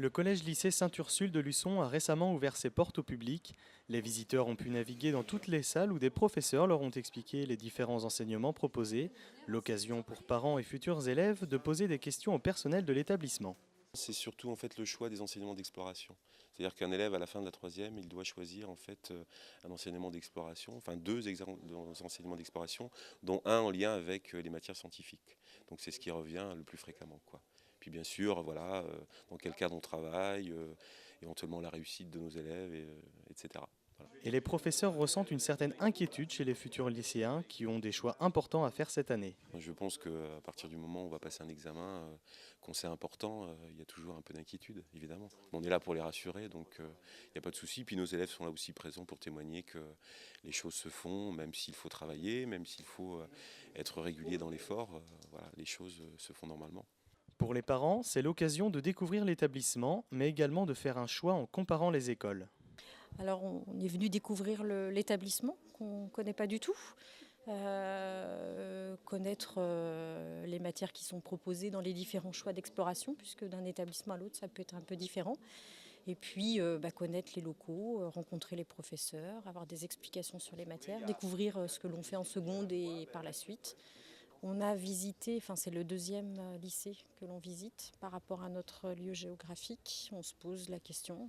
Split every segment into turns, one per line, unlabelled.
Le collège-lycée Saint-Ursule de Luçon a récemment ouvert ses portes au public. Les visiteurs ont pu naviguer dans toutes les salles où des professeurs leur ont expliqué les différents enseignements proposés, l'occasion pour parents et futurs élèves de poser des questions au personnel de l'établissement.
C'est surtout en fait le choix des enseignements d'exploration. C'est-à-dire qu'un élève à la fin de la troisième, il doit choisir en fait un enseignement d'exploration, enfin deux enseignements d'exploration, dont un en lien avec les matières scientifiques. Donc c'est ce qui revient le plus fréquemment, quoi. Puis bien sûr, voilà, dans quel cadre on travaille, éventuellement la réussite de nos élèves, etc. Voilà.
Et les professeurs ressentent une certaine inquiétude chez les futurs lycéens qui ont des choix importants à faire cette année.
Je pense qu'à partir du moment où on va passer un examen, qu'on sait important, il y a toujours un peu d'inquiétude, évidemment. On est là pour les rassurer, donc il n'y a pas de souci. Puis nos élèves sont là aussi présents pour témoigner que les choses se font, même s'il faut travailler, même s'il faut être régulier dans l'effort, voilà, les choses se font normalement.
Pour les parents, c'est l'occasion de découvrir l'établissement, mais également de faire un choix en comparant les écoles.
Alors on est venu découvrir l'établissement qu'on ne connaît pas du tout, connaître les matières qui sont proposées dans les différents choix d'exploration, puisque d'un établissement à l'autre ça peut être un peu différent. Et puis connaître les locaux, rencontrer les professeurs, avoir des explications sur les matières, découvrir ce que l'on fait en seconde et par la suite. On a visité, enfin c'est le deuxième lycée que l'on visite par rapport à notre lieu géographique. On se pose la question.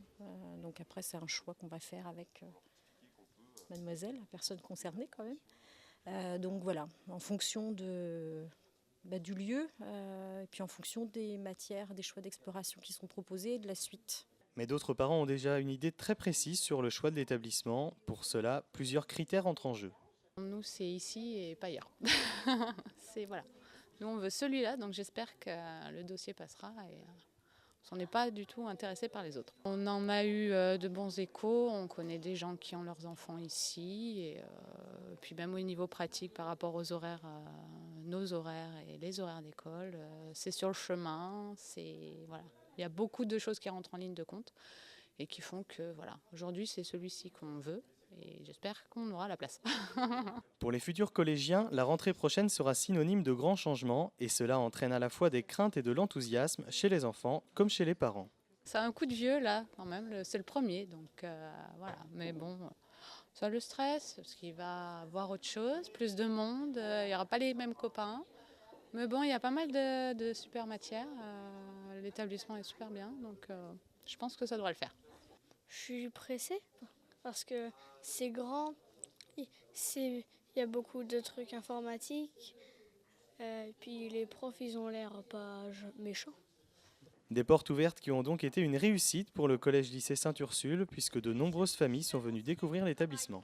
Donc après c'est un choix qu'on va faire avec mademoiselle, la personne concernée quand même. Donc voilà, en fonction du lieu et puis en fonction des matières, des choix d'exploration qui sont proposés et de la suite.
Mais d'autres parents ont déjà une idée très précise sur le choix de l'établissement. Pour cela, plusieurs critères entrent en jeu.
Nous, c'est ici et pas ailleurs. Voilà. Nous, on veut celui-là, donc j'espère que le dossier passera et on n'est pas du tout intéressé par les autres. On en a eu de bons échos, on connaît des gens qui ont leurs enfants ici, et puis même au niveau pratique par rapport aux horaires, nos horaires et les horaires d'école, c'est sur le chemin, voilà. Il y a beaucoup de choses qui rentrent en ligne de compte et qui font que voilà, aujourd'hui c'est celui-ci qu'on veut. Et j'espère qu'on aura la place.
Pour les futurs collégiens, la rentrée prochaine sera synonyme de grands changements et cela entraîne à la fois des craintes et de l'enthousiasme chez les enfants comme chez les parents.
Ça a un coup de vieux là quand même, c'est le premier, donc voilà. Mais bon, ça le stress, parce qu'il va voir autre chose, plus de monde, il n'y aura pas les mêmes copains. Mais bon, il y a pas mal de super matières, l'établissement est super bien, donc je pense que ça devrait le faire.
Je suis pressée parce que c'est grand, il y a beaucoup de trucs informatiques, puis les profs ils ont l'air pas méchants.
Des portes ouvertes qui ont donc été une réussite pour le collège-lycée Saint-Ursule puisque de nombreuses familles sont venues découvrir l'établissement.